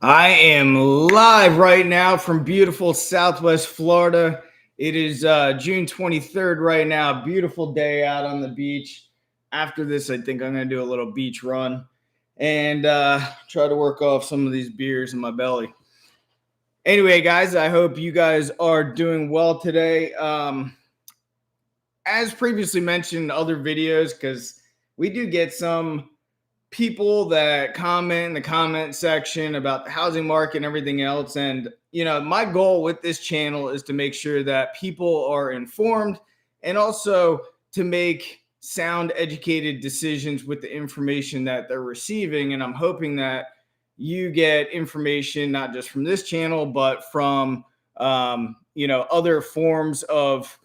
I am live right now from beautiful Southwest Florida. It is June 23rd right now. Beautiful day out on the beach. After this, I think I'm going to do a little beach run and try to work off some of these beers in my belly. Anyway, guys, I hope you guys are doing well today. As previously mentioned in other videos, because we do get some people that comment in the comment section about the housing market and everything else. And, my goal with this channel is to make sure that people are informed and also to make sound, educated decisions with the information that they're receiving. And I'm hoping that you get information not just from this channel, but from, other forms of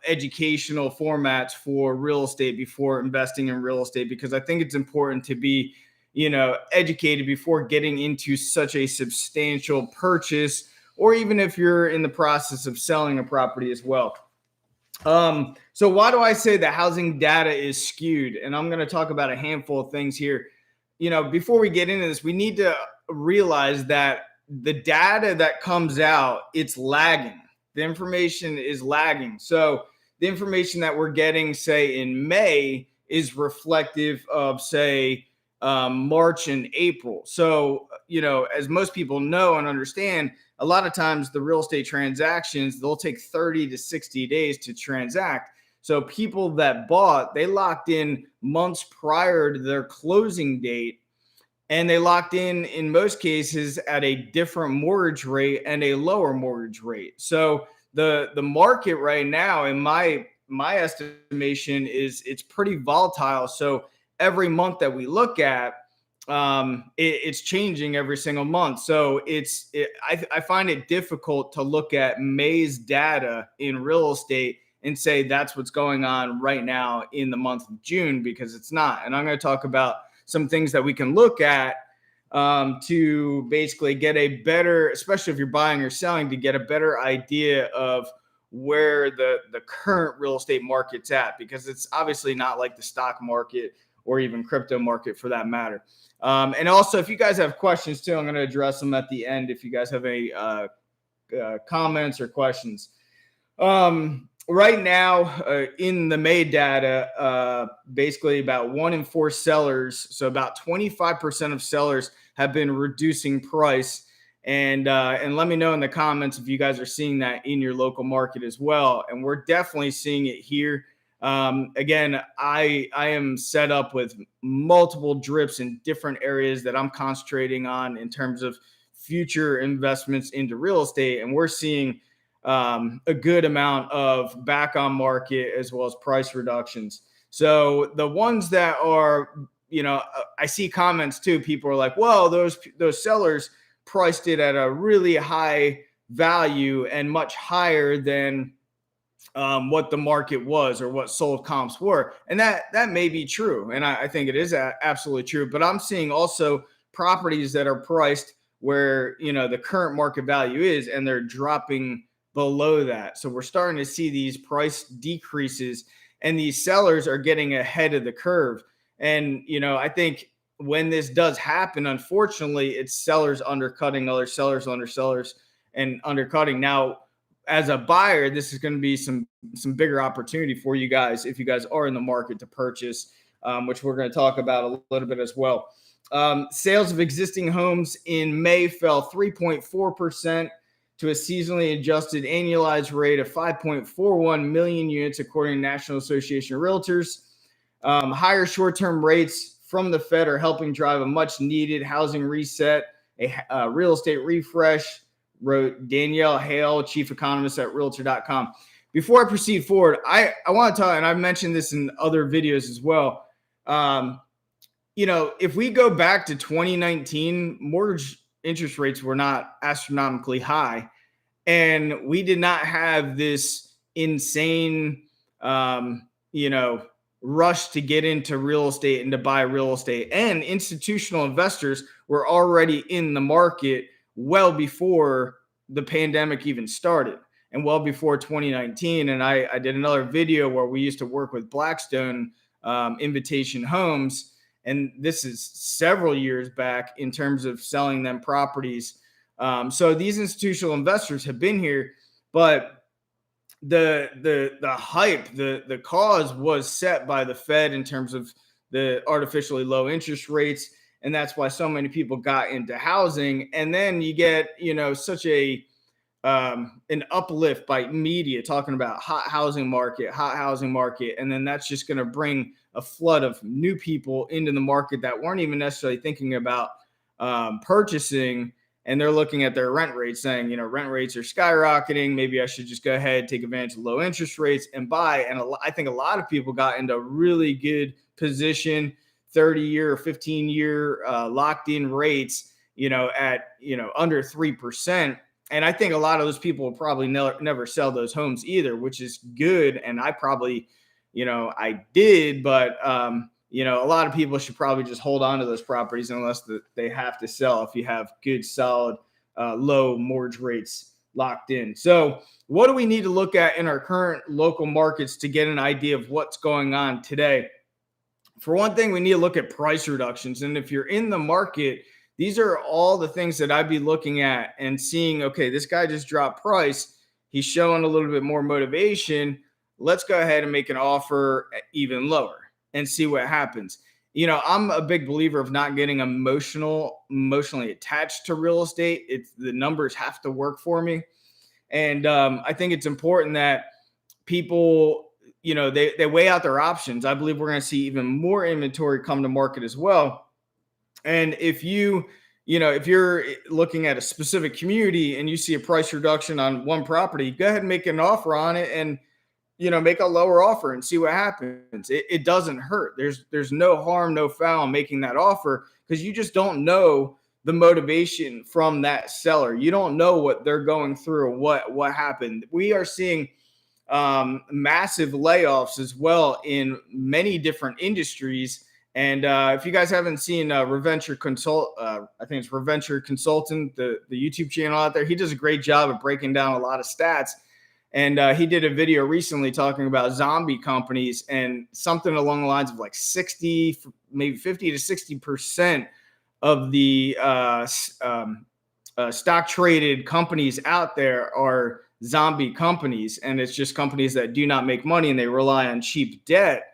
educational formats for real estate before investing in real estate, because I think it's important to be, educated before getting into such a substantial purchase, or even if you're in the process of selling a property as well. So why do I say the housing data is skewed? And I'm going to talk about a handful of things here. Before we get into this, we need to realize that the data that comes out, it's lagging. The information is lagging. So the information that we're getting, say, in May is reflective of, say, March and April. So, as most people know and understand, a lot of times the real estate transactions, they'll take 30 to 60 days to transact. So people that bought, they locked in months prior to their closing date, and they locked in most cases at a different mortgage rate and a lower mortgage rate. So the market right now, in my estimation, is it's pretty volatile. So every month that we look at, it's changing every single month. So I find it difficult to look at May's data in real estate and say that's what's going on right now in the month of June, because it's not. And I'm going to talk about some things that we can look at to basically get a better, especially if you're buying or selling, to get a better idea of where the current real estate market's at, because it's obviously not like the stock market or even crypto market for that matter. And also, if you guys have questions too, I'm going to address them at the end if you guys have any comments or questions. Right now, in the May data, basically about 1 in 4 sellers, so about 25% of sellers have been reducing price. And let me know in the comments if you guys are seeing that in your local market as well. And we're definitely seeing it here. Again, I am set up with multiple drips in different areas that I'm concentrating on in terms of future investments into real estate. And we're seeing a good amount of back on market as well as price reductions. So the ones that are, I see comments too. People are like, well, those sellers priced it at a really high value and much higher than what the market was or what sold comps were. And that may be true. And I think it is absolutely true. But I'm seeing also properties that are priced where, the current market value is, and they're dropping below that. So we're starting to see these price decreases, and these sellers are getting ahead of the curve. And, I think when this does happen, unfortunately, it's sellers undercutting other sellers, and undercutting. Now, as a buyer, this is going to be some bigger opportunity for you guys if you guys are in the market to purchase, which we're going to talk about a little bit as well. Sales of existing homes in May fell 3.4% to a seasonally adjusted annualized rate of 5.41 million units, according to National Association of Realtors. Higher short-term rates from the Fed are helping drive a much-needed housing reset, a real estate refresh, wrote Danielle Hale, chief economist at Realtor.com. Before I proceed forward, I want to talk, and I've mentioned this in other videos as well. If we go back to 2019, mortgage interest rates were not astronomically high, and we did not have this insane, rush to get into real estate and to buy real estate. And institutional investors were already in the market well before the pandemic even started, and well before 2019. And I did another video where we used to work with Blackstone, Invitation Homes, And this is several years back in terms of selling them properties. So these institutional investors have been here, but the hype, the cause was set by the Fed in terms of the artificially low interest rates, and that's why so many people got into housing. And then you get, such an uplift by media talking about hot housing market, and then that's just going to bring a flood of new people into the market that weren't even necessarily thinking about purchasing, and they're looking at their rent rates saying, rent rates are skyrocketing, maybe I should just go ahead, take advantage of low interest rates and buy. And I think a lot of people got into a really good position, 30-year or 15-year locked in rates, at under 3%. And I think a lot of those people will probably never sell those homes either, which is good. And I probably, I did, but, a lot of people should probably just hold on to those properties unless they have to sell if you have good, solid, low mortgage rates locked in. So what do we need to look at in our current local markets to get an idea of what's going on today? For one thing, we need to look at price reductions. And if you're in the market, these are all the things that I'd be looking at and seeing, okay, this guy just dropped price. He's showing a little bit more motivation. Let's go ahead and make an offer even lower and see what happens. I'm a big believer of not getting emotionally attached to real estate. The numbers have to work for me. And I think it's important that people, they weigh out their options. I believe we're going to see even more inventory come to market as well. And if if you're looking at a specific community and you see a price reduction on one property, go ahead and make an offer on it and, make a lower offer and see what happens. It doesn't hurt. There's no harm, no foul in making that offer, because you just don't know the motivation from that seller. You don't know what they're going through, what happened. We are seeing massive layoffs as well in many different industries. And if you guys haven't seen Reventure I think it's Reventure Consultant, the YouTube channel out there, he does a great job of breaking down a lot of stats. And he did a video recently talking about zombie companies, and something along the lines of like 60, maybe 50 to 60% of the stock traded companies out there are zombie companies. And it's just companies that do not make money and they rely on cheap debt,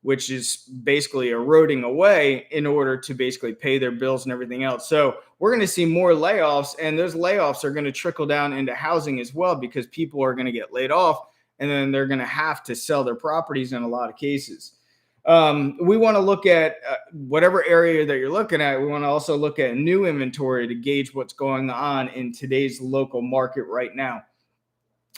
which is basically eroding away in order to basically pay their bills and everything else. So we're going to see more layoffs, and those layoffs are going to trickle down into housing as well, because people are going to get laid off and then they're going to have to sell their properties in a lot of cases. We want to look at whatever area that you're looking at. We want to also look at new inventory to gauge what's going on in today's local market right now.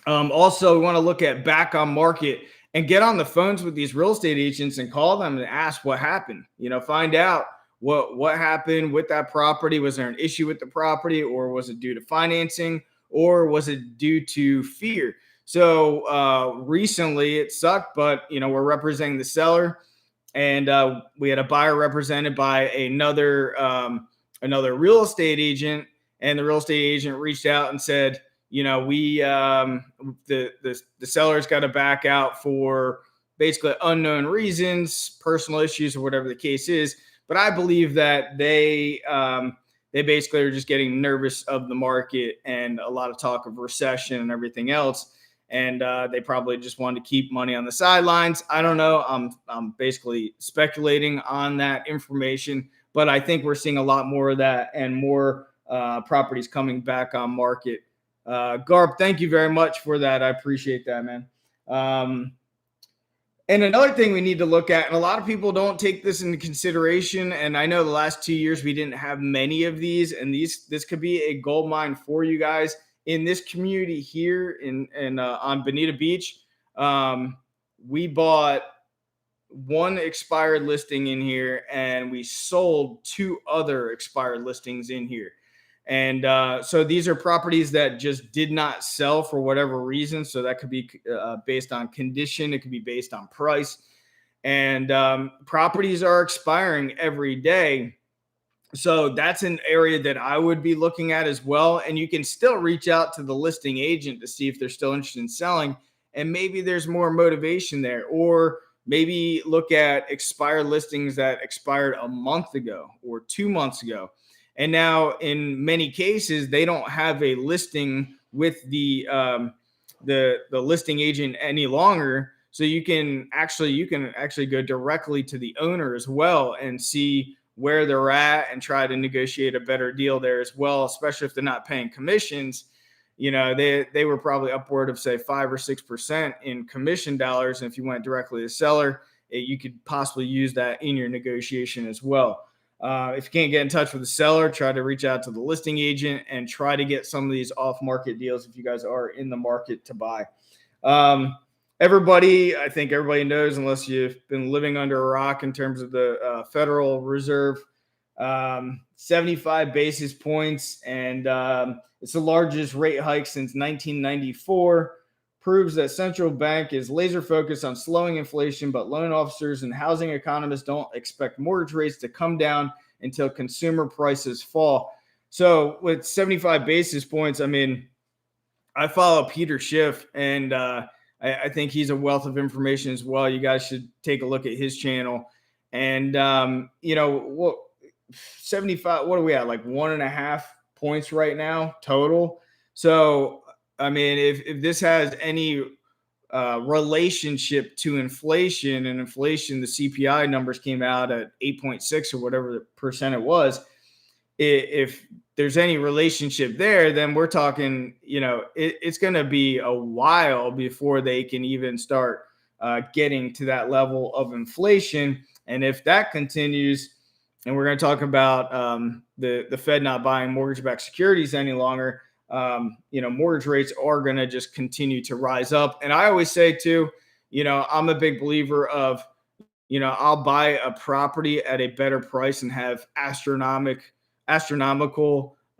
Also, we want to look at back on market and get on the phones with these real estate agents and call them and ask what happened. Find out what happened with that property. Was there an issue with the property, or was it due to financing, or was it due to fear? So recently it sucked, but we're representing the seller, and we had a buyer represented by another real estate agent, and the real estate agent reached out and said, the seller's got to back out for basically unknown reasons, personal issues, or whatever the case is. But I believe that they basically are just getting nervous of the market and a lot of talk of recession and everything else. And they probably just wanted to keep money on the sidelines. I don't know. I'm basically speculating on that information, but I think we're seeing a lot more of that and more properties coming back on market. Garb, thank you very much for that. I appreciate that, man. And another thing we need to look at, and a lot of people don't take this into consideration, and I know the last 2 years we didn't have many of these, and this could be a gold mine for you guys in this community here in on Bonita Beach. We bought one expired listing in here, and we sold 2 other expired listings in here. And so these are properties that just did not sell for whatever reason. So that could be based on condition. It could be based on price. And properties are expiring every day. So that's an area that I would be looking at as well. And you can still reach out to the listing agent to see if they're still interested in selling. And maybe there's more motivation there. Or maybe look at expired listings that expired a month ago or 2 months ago. And now in many cases, they don't have a listing with the listing agent any longer. So you can actually go directly to the owner as well and see where they're at and try to negotiate a better deal there as well, especially if they're not paying commissions. They were probably upward of say 5 or 6% in commission dollars. And if you went directly to the seller, you could possibly use that in your negotiation as well. If you can't get in touch with the seller, try to reach out to the listing agent and try to get some of these off-market deals if you guys are in the market to buy. I think everybody knows, unless you've been living under a rock in terms of the Federal Reserve, 75 basis points, and it's the largest rate hike since 1994. Proves that central bank is laser focused on slowing inflation, but loan officers and housing economists don't expect mortgage rates to come down until consumer prices fall. So with 75 basis points, I mean, I follow Peter Schiff, and I think he's a wealth of information as well. You guys should take a look at his channel. And, what 75, what are we at? Like 1.5 points right now total. So, I mean, if this has any relationship to inflation, and inflation, the CPI numbers came out at 8.6 or whatever the percent it was. If there's any relationship there, then we're talking, it's going to be a while before they can even start getting to that level of inflation. And if that continues, and we're going to talk about the Fed not buying mortgage-backed securities any longer, mortgage rates are going to just continue to rise up. And I always say too, I'm a big believer of, I'll buy a property at a better price and have astronomical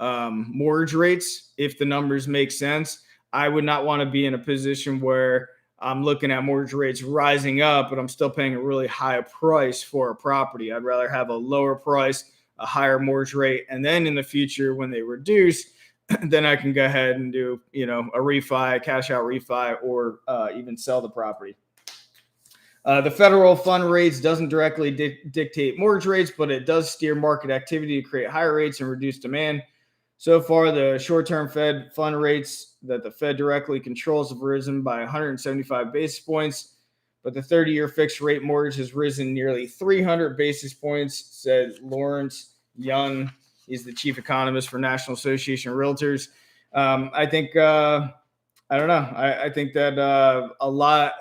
mortgage rates if the numbers make sense. I would not want to be in a position where I'm looking at mortgage rates rising up, but I'm still paying a really high price for a property. I'd rather have a lower price, a higher mortgage rate, and then in the future when they reduce, then I can go ahead and do, a refi, cash out refi, or even sell the property. The federal fund rates doesn't directly dictate mortgage rates, but it does steer market activity to create higher rates and reduce demand. So far, the short-term Fed fund rates that the Fed directly controls have risen by 175 basis points, but the 30-year fixed rate mortgage has risen nearly 300 basis points, said Lawrence Young. He's the chief economist for National Association of Realtors. I think I don't know. I think that a lot,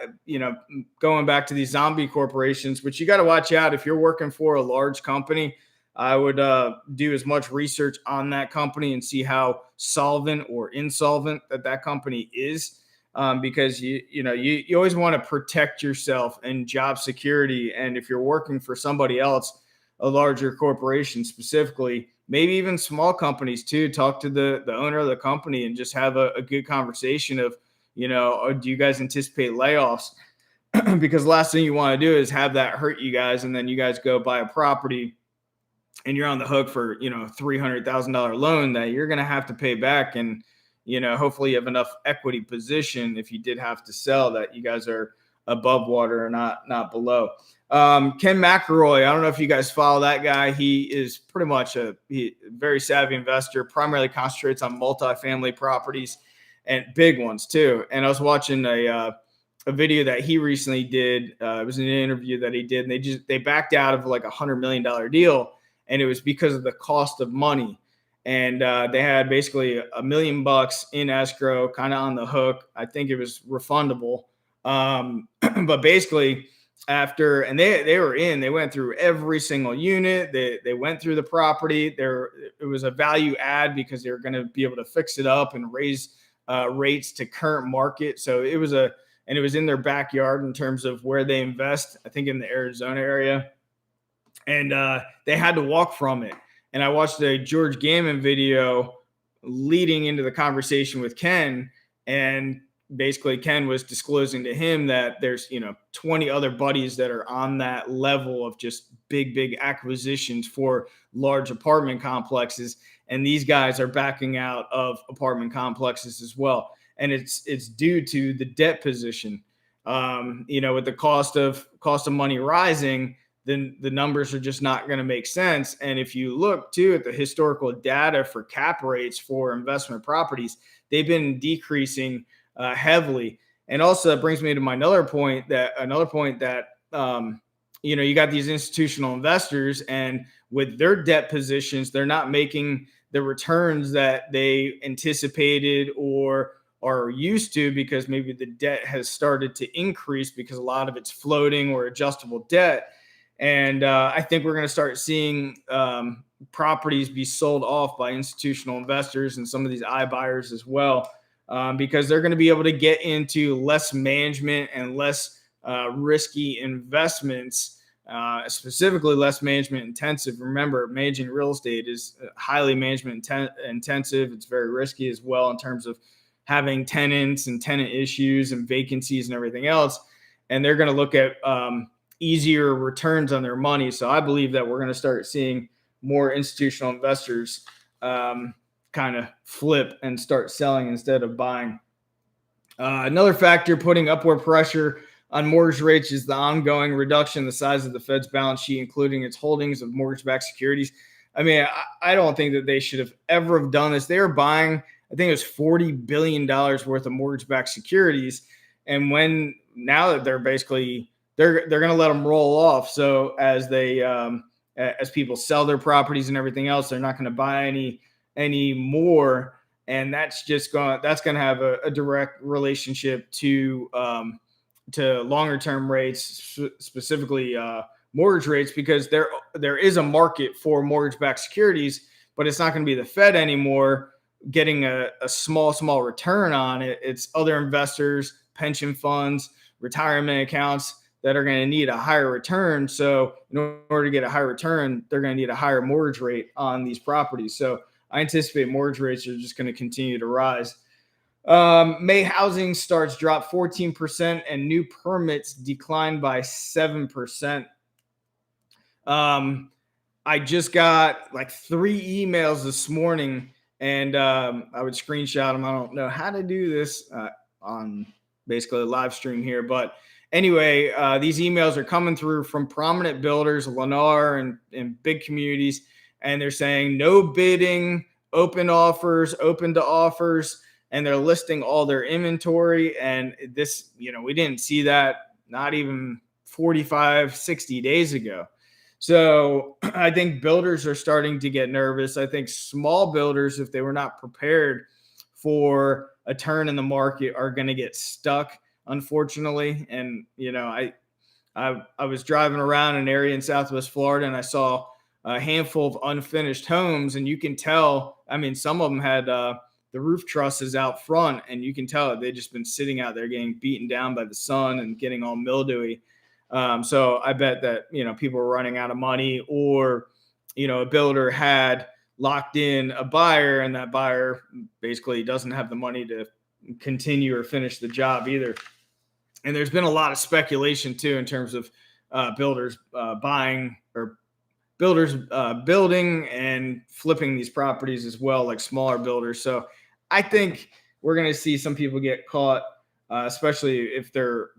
going back to these zombie corporations, which you got to watch out if you're working for a large company. I would do as much research on that company and see how solvent or insolvent that company is, because you always want to protect yourself and job security. And if you're working for somebody else, a larger corporation specifically, maybe even small companies too, talk to the owner of the company and just have a good conversation of, do you guys anticipate layoffs? Because the last thing you want to do is have that hurt you guys, and then you guys go buy a property and you're on the hook for, $300,000 loan that you're going to have to pay back. And, hopefully you have enough equity position if you did have to sell that you guys are above water or not below. Ken McElroy, I don't know if you guys follow that guy. He is pretty much a very savvy investor, primarily concentrates on multifamily properties and big ones too. And I was watching a video that he recently did. It was an interview that he did, and they backed out of like $100 million deal. And it was because of the cost of money. And they had basically $1 million in escrow, kind of on the hook. I think it was refundable. But basically they went through every single unit. They went through the property. It was a value add because they were going to be able to fix it up and raise rates to current market. So it was in their backyard in terms of where they invest, I think in the Arizona area. And they had to walk from it. And I watched a George Gammon video leading into the conversation with Ken, and basically Ken was disclosing to him that there's 20 other buddies that are on that level of just big acquisitions for large apartment complexes, and these guys are backing out of apartment complexes as well. And it's due to the debt position. With the cost of money rising, then the numbers are just not going to make sense. And if you look too at the historical data for cap rates for investment properties, they've been decreasing heavily. And also, that brings me to my another point that you got these institutional investors, and with their debt positions, they're not making the returns that they anticipated or are used to, because maybe the debt has started to increase because a lot of it's floating or adjustable debt. And I think we're going to start seeing properties be sold off by institutional investors and some of these iBuyers as well, because they're going to be able to get into less management and less risky investments, specifically less management intensive. Remember, managing real estate is highly management intensive. It's very risky as well in terms of having tenants and tenant issues and vacancies and everything else. And they're going to look at easier returns on their money. So I believe that we're going to start seeing more institutional investors kind of flip and start selling instead of buying. Another factor putting upward pressure on mortgage rates is the ongoing reduction in the size of the Fed's balance sheet, including its holdings of mortgage-backed securities. I mean, I don't think that they should have ever have done this. They were buying, I think it was $40 billion worth of mortgage-backed securities. And now that they're basically, they're going to let them roll off. So as people sell their properties and everything else, they're not going to buy any more. And that's going to have a direct relationship to longer term rates, specifically mortgage rates, because there is a market for mortgage-backed securities, but it's not going to be the Fed anymore getting a small return on it. It's other investors, pension funds, retirement accounts that are going to need a higher return. So in order to get a higher return, they're going to need a higher mortgage rate on these properties. So I anticipate mortgage rates are just going to continue to rise. May housing starts dropped 14% and new permits declined by 7%. I just got like 3 emails this morning, and I would screenshot them. I don't know how to do this on basically a live stream here, but anyway, these emails are coming through from prominent builders, Lennar and big communities, and they're saying no bidding, open to offers, and they're listing all their inventory. And this, we didn't see that not even 45, 60 days ago. So I think builders are starting to get nervous. I think small builders, if they were not prepared for a turn in the market, are going to get stuck, unfortunately. And, I was driving around an area in Southwest Florida, and I saw a handful of unfinished homes, and you can tell, I mean, some of them had the roof trusses out front, and you can tell they've just been sitting out there getting beaten down by the sun and getting all mildewy. So I bet that, people were running out of money, or, a builder had locked in a buyer, and that buyer basically doesn't have the money to continue or finish the job either. And there's been a lot of speculation too, in terms of builders buying, or builders building and flipping these properties as well, like smaller builders. So I think we're going to see some people get caught, especially if they're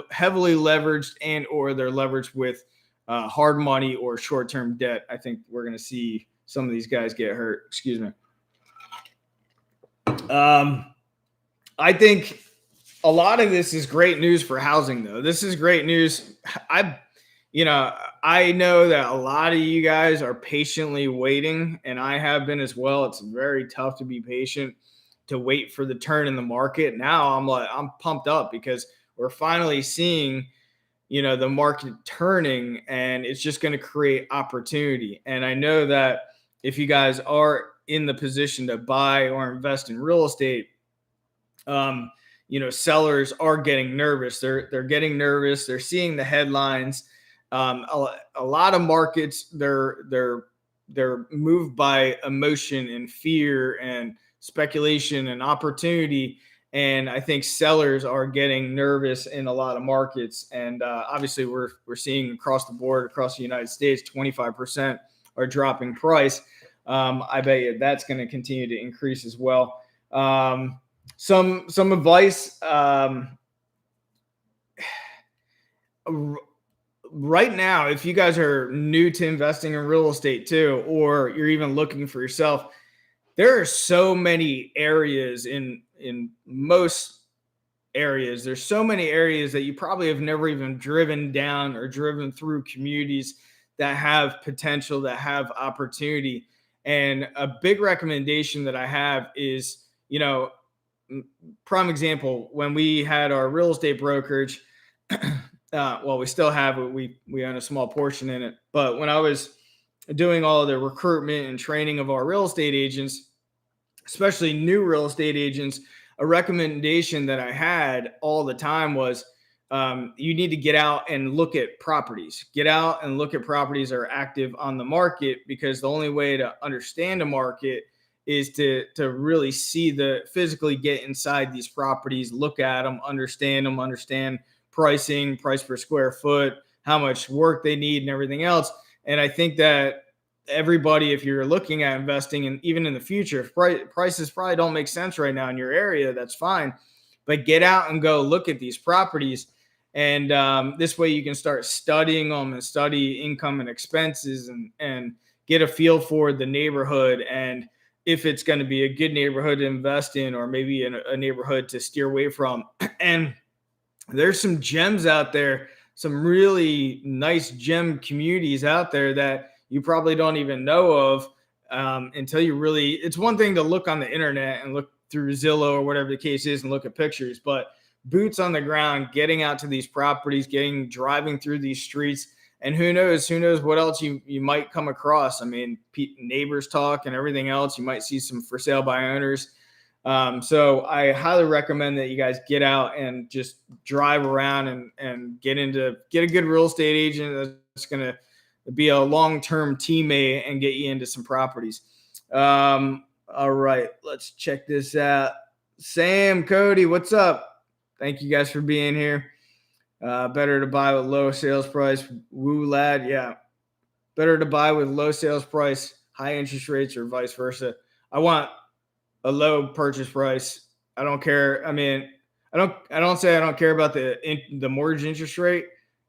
heavily leveraged and or they're leveraged with hard money or short-term debt. I think we're going to see some of these guys get hurt. Excuse me. I think a lot of this is great news for housing, though. This is great news. I know that a lot of you guys are patiently waiting, and I have been as well. It's very tough to be patient, to wait for the turn in the market. Now I'm pumped up because we're finally seeing, the market turning, and it's just going to create opportunity. And I know that if you guys are in the position to buy or invest in real estate, sellers are getting nervous. They're getting nervous. They're seeing the headlines. A lot of markets, they're moved by emotion and fear and speculation and opportunity. And I think sellers are getting nervous in a lot of markets. And obviously we're seeing across the board, across the United States, 25% are dropping price. I bet you that's going to continue to increase as well. Some advice, right now, if you guys are new to investing in real estate too, or you're even looking for yourself, there are so many areas in most areas. There's so many areas that you probably have never even driven down or driven through communities that have potential, that have opportunity. And a big recommendation that I have is, prime example, when we had our real estate brokerage, well, we still have it. We own a small portion in it. But when I was doing all of the recruitment and training of our real estate agents, especially new real estate agents, a recommendation that I had all the time was you need to get out and look at properties. Get out and look at properties that are active on the market, because the only way to understand a market is to really see physically get inside these properties, look at them, understand pricing, price per square foot, how much work they need, and everything else. And I think that everybody, if you're looking at investing, and even in the future, if prices probably don't make sense right now in your area, that's fine. But get out and go look at these properties. And this way you can start studying them and study income and expenses, and get a feel for the neighborhood, and if it's going to be a good neighborhood to invest in, or maybe a neighborhood to steer away from. And there's some gems out there, some really nice gem communities out there that you probably don't even know of until you really. It's one thing to look on the internet and look through Zillow or whatever the case is and look at pictures, but boots on the ground, getting out to these properties, driving through these streets, and who knows what else you might come across. I mean, neighbors talk and everything else. You might see some for sale by owners. So I highly recommend that you guys get out and just drive around and get a good real estate agent that's going to be a long-term teammate and get you into some properties. All right, let's check this out. Sam, Cody, what's up? Thank you guys for being here. Better to buy with low sales price. Woo, lad. Yeah. Better to buy with low sales price, high interest rates, or vice versa. I want a low purchase price. I don't care. I mean, I don't say I don't care about the mortgage interest rate.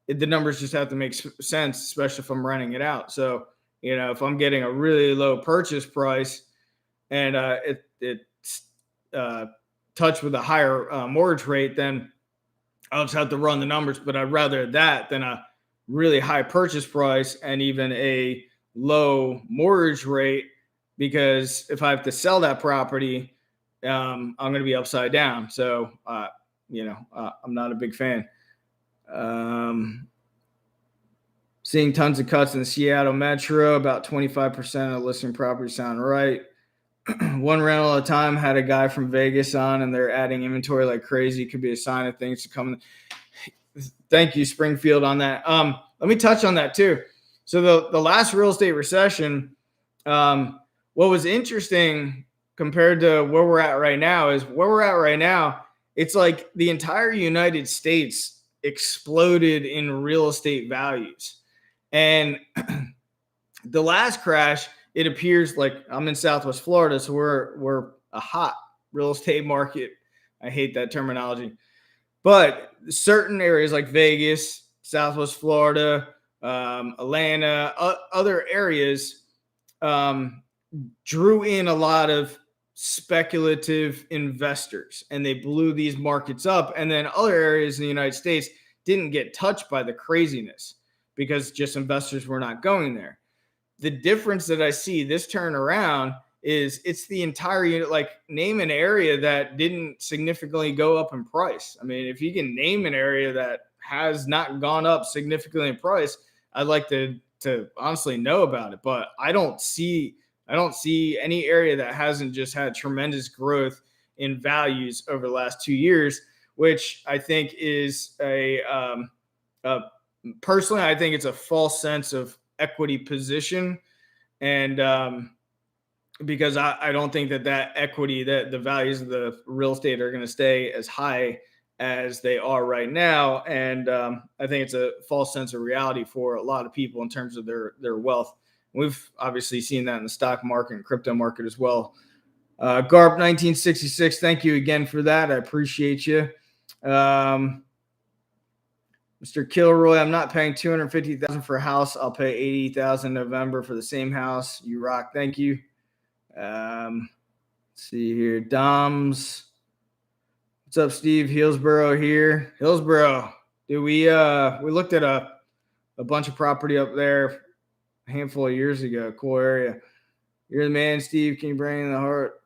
The numbers just have to make sense, especially if I'm renting it out. So, if I'm getting a really low purchase price and it's touched with a higher mortgage rate, then I'll just have to run the numbers. But I'd rather that than a really high purchase price and even a low mortgage rate, because if I have to sell that property, I'm going to be upside down. So, I'm not a big fan. Seeing tons of cuts in the Seattle metro, about 25% of listing properties sound right. One rental at a time. Had a guy from Vegas on, and they're adding inventory like crazy. Could be a sign of things to come. Thank you, Springfield, on that. Let me touch on that too. So the last real estate recession, what was interesting compared to where we're at right now is where we're at right now. It's like the entire United States exploded in real estate values. And the last crash, it appears like, I'm in Southwest Florida, so we're a hot real estate market. I hate that terminology. But certain areas like Vegas, Southwest Florida, Atlanta, other areas drew in a lot of speculative investors, and they blew these markets up. And then other areas in the United States didn't get touched by the craziness because just investors were not going there. The difference that I see this turnaround is it's the entire unit. Like, name an area that didn't significantly go up in price. I mean, if you can name an area that has not gone up significantly in price, I'd like to honestly know about it. But I don't see any area that hasn't just had tremendous growth in values over the last 2 years, which I think is personally, I think it's a false sense of equity position. And because I don't think that equity, that the values of the real estate are going to stay as high as they are right now. And I think it's a false sense of reality for a lot of people in terms of their wealth. We've obviously seen that in the stock market and crypto market as well. Garp 1966, thank you again for that. I appreciate you. Mr. Kilroy, I'm not paying $250,000 for a house. I'll pay $80,000 in November for the same house. You rock. Thank you. Let's see here. Doms. What's up, Steve? Hillsboro here. Hillsboro. Dude, we looked at a bunch of property up there a handful of years ago. Cool area. You're the man, Steve. Can you bring in the heart?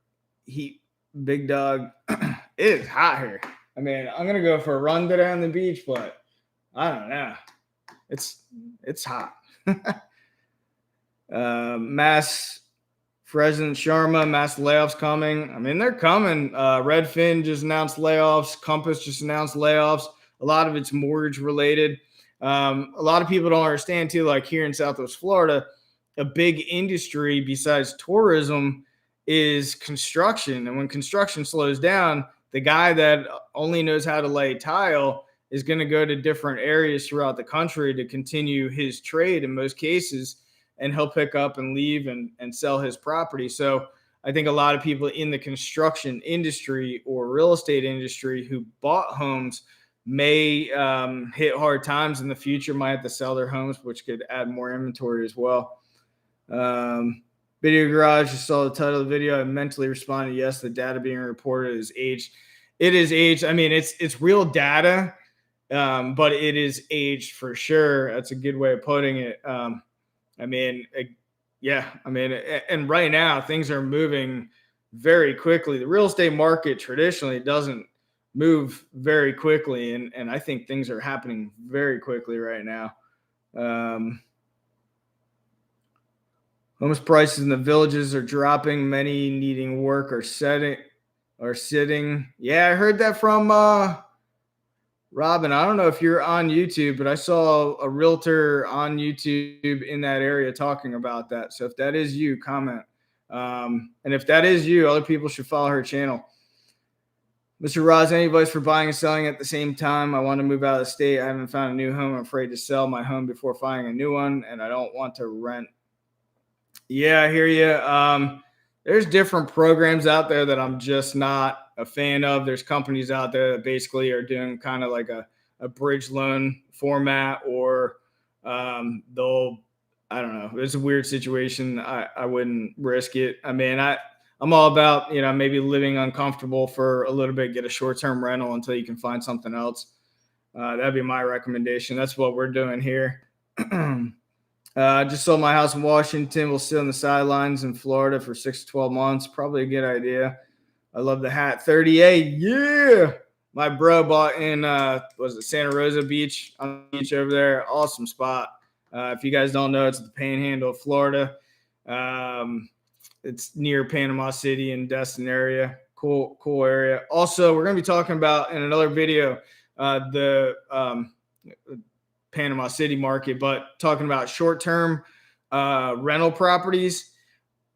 Heat, big dog. It is hot here. I mean, I'm gonna go for a run today on the beach, but I don't know. It's hot. Mass President Sharma, mass layoffs coming. I mean, they're coming. Redfin just announced layoffs. Compass just announced layoffs. A lot of it's mortgage related. A lot of people don't understand too, like here in Southwest Florida, a big industry besides tourism is construction. And when construction slows down, the guy that only knows how to lay tile is going to go to different areas throughout the country to continue his trade in most cases, and he'll pick up and leave and sell his property. So I think a lot of people in the construction industry or real estate industry who bought homes may hit hard times in the future, might have to sell their homes, which could add more inventory as well. Video Garage, just saw the title of the video. I mentally responded, yes, the data being reported is aged. It is aged. I mean, it's real data, but it is aged for sure. That's a good way of putting it. I mean, and right now things are moving very quickly. The real estate market traditionally doesn't move very quickly, and I think things are happening very quickly right now. Homes prices in the villages are dropping. Many needing work are sitting. Yeah, I heard that from Robin. I don't know if you're on YouTube, but I saw a realtor on YouTube in that area talking about that. So if that is you, comment. And if that is you, other people should follow her channel. Mr. Roz, any advice for buying and selling at the same time? I want to move out of the state. I haven't found a new home. I'm afraid to sell my home before finding a new one, and I don't want to rent. Yeah, I hear you. There's different programs out there that I'm just not a fan of. There's companies out there that basically are doing kind of like a bridge loan format, or I don't know. It's a weird situation. I wouldn't risk it. I mean, I'm all about, maybe living uncomfortable for a little bit, get a short-term rental until you can find something else. That'd be my recommendation. That's what we're doing here. Just sold my house in Washington. We'll sit on the sidelines in Florida for 6 to 12 months. Probably a good idea. I love the hat. 38. Yeah. My bro bought in, Santa Rosa Beach, on the beach over there. Awesome spot. If you guys don't know, it's the Panhandle of Florida. It's near Panama City and Destin area. Cool area. Also, we're going to be talking about in another video the Panama City market, but talking about short-term rental properties.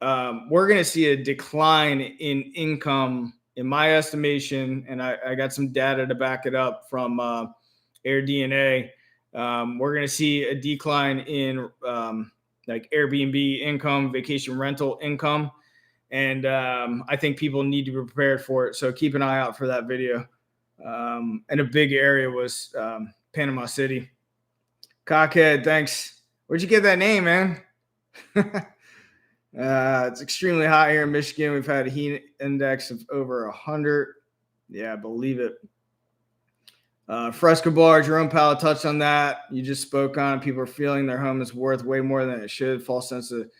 We're going to see a decline in income, in my estimation, and I got some data to back it up from AirDNA. We're going to see a decline in like Airbnb income, vacation rental income, and I think people need to be prepared for it. So keep an eye out for that video. And a big area was Panama City. Cockhead, thanks. Where'd you get that name, man? It's extremely hot here in Michigan. We've had a heat index of over 100. Yeah, I believe it. Fresco Bar, Jerome Powell touched on that. You just spoke on it. People are feeling their home is worth way more than it should. False sense of,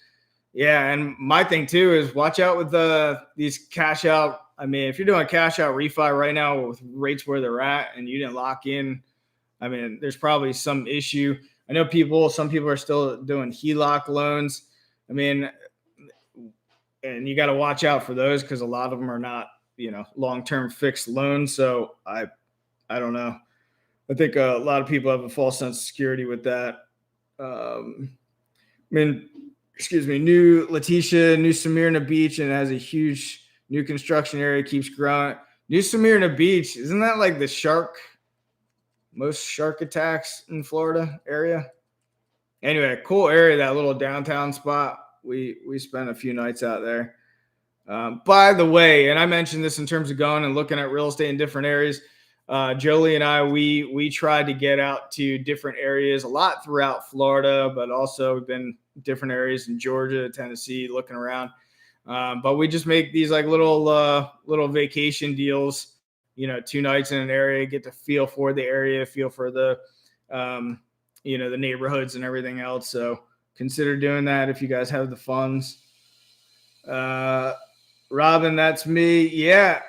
yeah. And my thing too is watch out with these cash out. I mean, if you're doing a cash out refi right now with rates where they're at and you didn't lock in, I mean, there's probably some issue. I know some people are still doing HELOC loans. I mean, and you got to watch out for those because a lot of them are not, long-term fixed loans. So I don't know. I think a lot of people have a false sense of security with that. New Letitia, New Smyrna Beach, and it has a huge new construction area, keeps growing. New Smyrna Beach, isn't that like the most shark attacks in Florida area? Anyway, cool area, that little downtown spot. We spent a few nights out there. By the way, and I mentioned this in terms of going and looking at real estate in different areas. Jolie and I, we tried to get out to different areas a lot throughout Florida, but also we've been different areas in Georgia, Tennessee, looking around. But we just make these like little vacation deals, 2 nights in an area, get to feel for the area, feel for um, the neighborhoods and everything else. So consider doing that if you guys have the funds. Robin, that's me. Yeah.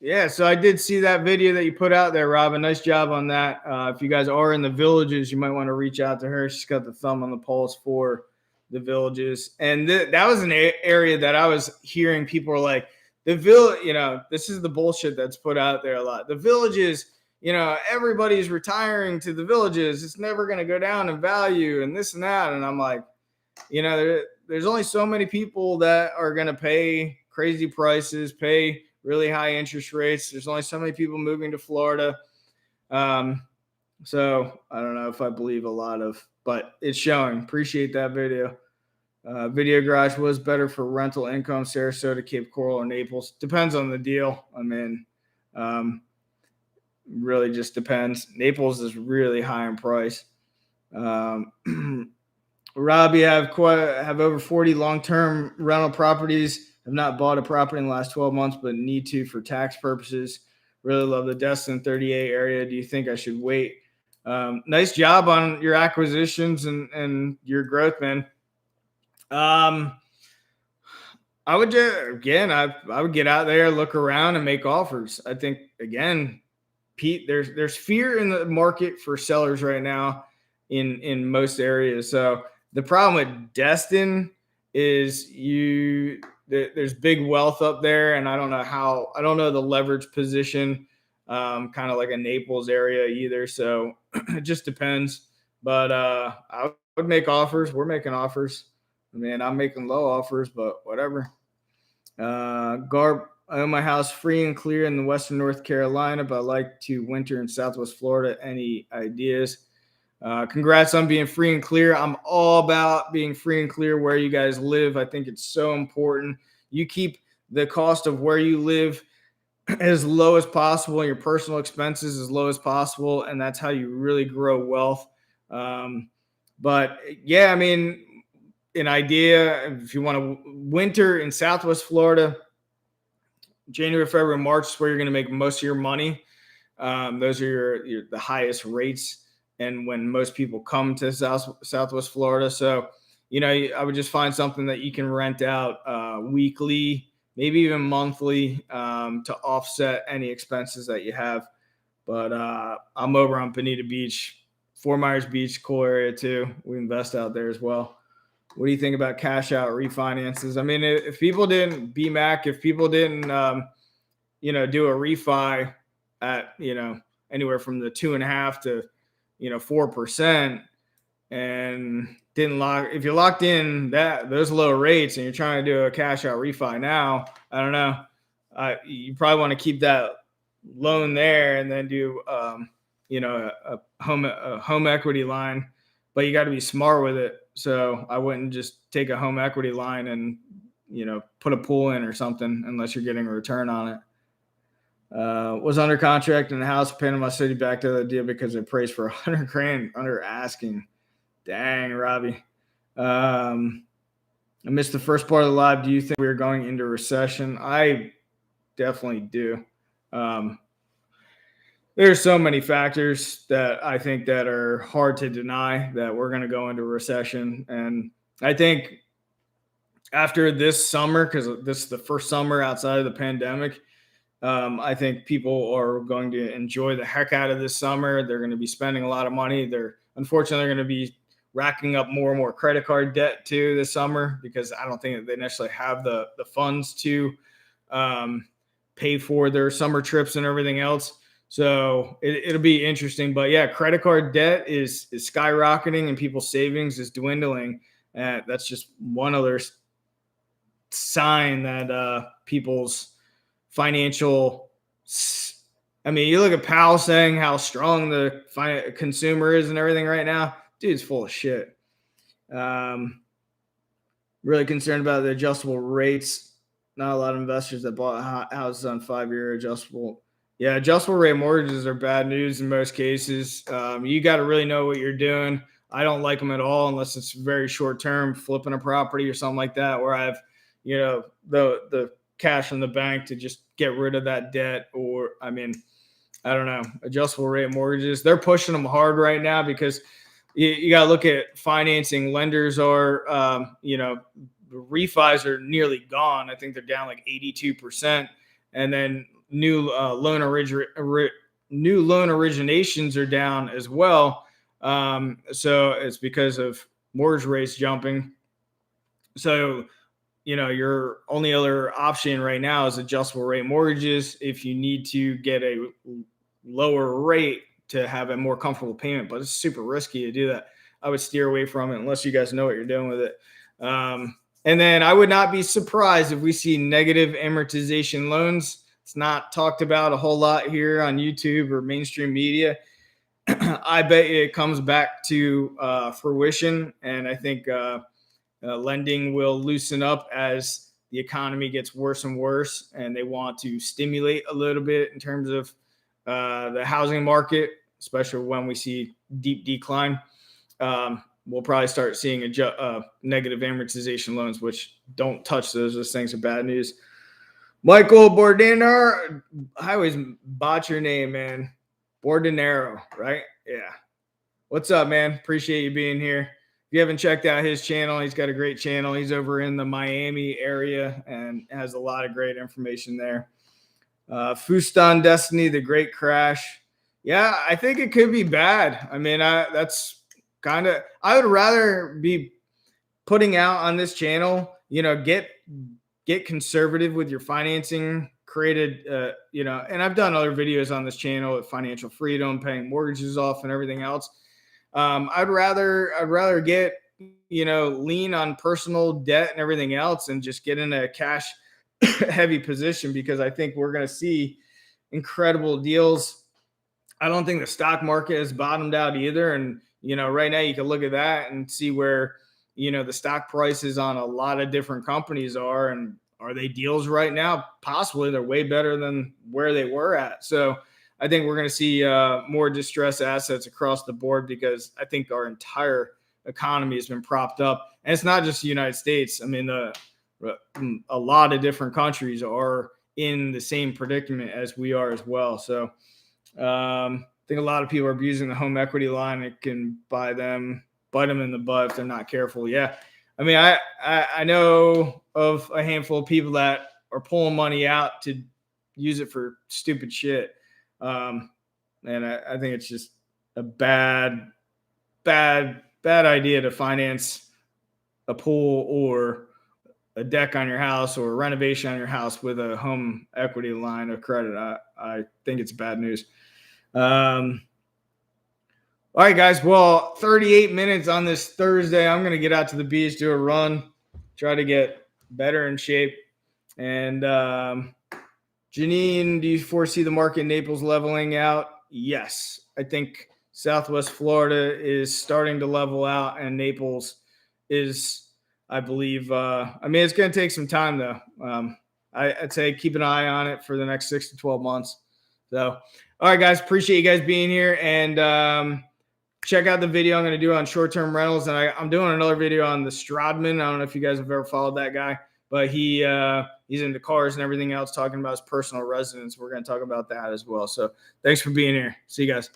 Yeah, so I did see that video that you put out there, Robin. Nice job on that. If you guys are in the villages, you might want to reach out to her. She's got the thumb on the pulse for the villages. And that was an area that I was hearing people were like, the village, this is the bullshit that's put out there a lot. The villages, everybody's retiring to the villages. It's never going to go down in value and this and that. And I'm like, there's only so many people that are going to pay crazy prices, pay really high interest rates. There's only so many people moving to Florida. So I don't know if I believe a lot of, but it's showing. Appreciate that video. Video Garage was better for rental income, Sarasota, Cape Coral, or Naples. Depends on the deal. I mean, really just depends. Naples is really high in price. Robbie, I have over 40 long-term rental properties. Have not bought a property in the last 12 months, but need to for tax purposes. Really love the Destin 38 area. Do you think I should wait? Nice job on your acquisitions and your growth, man. I would I would get out there, look around, and make offers. I think again, Pete, there's fear in the market for sellers right now in most areas. So the problem with Destin is there's big wealth up there, and I don't know the leverage position, kind of like a Naples area either. So it just depends. But I would make offers. We're making offers. I mean, I'm making low offers, but whatever. Garb, I own my house free and clear in the Western North Carolina, but I like to winter in Southwest Florida. Any ideas? Congrats on being free and clear. I'm all about being free and clear where you guys live. I think it's so important. You keep the cost of where you live as low as possible and your personal expenses as low as possible. And that's how you really grow wealth. But yeah, I mean, an idea, if you want to winter in Southwest Florida, January, February, March is where you're going to make most of your money. Those are the highest rates. And when most people come to Southwest Florida. So, I would just find something that you can rent out weekly, maybe even monthly, to offset any expenses that you have. But I'm over on Bonita Beach, Fort Myers Beach, cool area too. We invest out there as well. What do you think about cash out refinances? I mean, if people didn't do a refi at, anywhere from the 2.5 to 4%, and if you locked in those low rates and you're trying to do a cash out refi now, I don't know. You probably want to keep that loan there and then do a home equity line, but you got to be smart with it. So I wouldn't just take a home equity line and put a pool in or something unless you're getting a return on it. Was under contract in the house in Panama City, back to the deal because it praised for $100,000 under asking. Dang, Robbie. I missed the first part of the live. Do you think we're going into recession? I definitely do. There's so many factors that I think that are hard to deny that we're going to go into recession. And I think after this summer, because this is the first summer outside of the pandemic, I think people are going to enjoy the heck out of this summer. They're going to be spending a lot of money. Unfortunately, they're going to be racking up more and more credit card debt too this summer, because I don't think that they necessarily have the funds to pay for their summer trips and everything else. So it'll be interesting. But yeah, credit card debt is skyrocketing and people's savings is dwindling. That's just one other sign that people's financial, I mean, you look at Powell saying how strong the consumer is and everything right now. Dude's full of shit. Really concerned about the adjustable rates. Not a lot of investors that bought houses on 5-year adjustable Yeah, adjustable rate mortgages are bad news in most cases. You got to really know what you're doing. I don't like them at all unless it's very short term, flipping a property or something like that, where I have, the cash in the bank to just get rid of that debt. Or, I mean, I don't know, adjustable rate mortgages. They're pushing them hard right now because you got to look at financing. Lenders are, refis are nearly gone. I think they're down like 82%. And then new loan originations are down as well. So it's because of mortgage rates jumping. So, your only other option right now is adjustable rate mortgages if you need to get a lower rate to have a more comfortable payment, but it's super risky to do that. I would steer away from it unless you guys know what you're doing with it. And then I would not be surprised if we see negative amortization loans. It's not talked about a whole lot here on YouTube or mainstream media. I bet it comes back to fruition, and I think lending will loosen up as the economy gets worse and worse, and they want to stimulate a little bit in terms of the housing market, especially when we see deep decline. We'll probably start seeing negative amortization loans, which don't touch those. Those things are bad news. Michael Bordinaro, I always botch your name, man. Bordinaro, right? Yeah. What's up, man? Appreciate you being here. If you haven't checked out his channel, he's got a great channel. He's over in the Miami area and has a lot of great information there. Fustan Destiny, the Great Crash. Yeah, I think it could be bad. I mean, that's kind of, I would rather be putting out on this channel, get conservative with your financing, created, and I've done other videos on this channel with financial freedom, paying mortgages off and everything else. I'd rather get, lean on personal debt and everything else and just get in a cash heavy position, because I think we're going to see incredible deals. I don't think the stock market has bottomed out either. And, right now you can look at that and see where, the stock prices on a lot of different companies are, and are they deals right now? Possibly. They're way better than where they were at. So I think we're going to see more distressed assets across the board, because I think our entire economy has been propped up. And it's not just the United States. I mean, a lot of different countries are in the same predicament as we are as well. So I think a lot of people are abusing the home equity line. It can bite them in the butt if they're not careful. Yeah. I mean, I know of a handful of people that are pulling money out to use it for stupid shit. And I think it's just a bad idea to finance a pool or a deck on your house or a renovation on your house with a home equity line of credit. I think it's bad news. All right, guys. Well, 38 minutes on this Thursday. I'm going to get out to the beach, do a run, try to get better in shape. And Janine, do you foresee the market in Naples leveling out? Yes. I think Southwest Florida is starting to level out, and Naples is, I believe, it's going to take some time, though. I'd say keep an eye on it for the next 6 to 12 months. So, all right, guys, appreciate you guys being here. And check out the video I'm going to do on short-term rentals. And I'm doing another video on the Strodman. I don't know if you guys have ever followed that guy, but he's into cars and everything else, talking about his personal residence. We're going to talk about that as well. So thanks for being here. See you guys.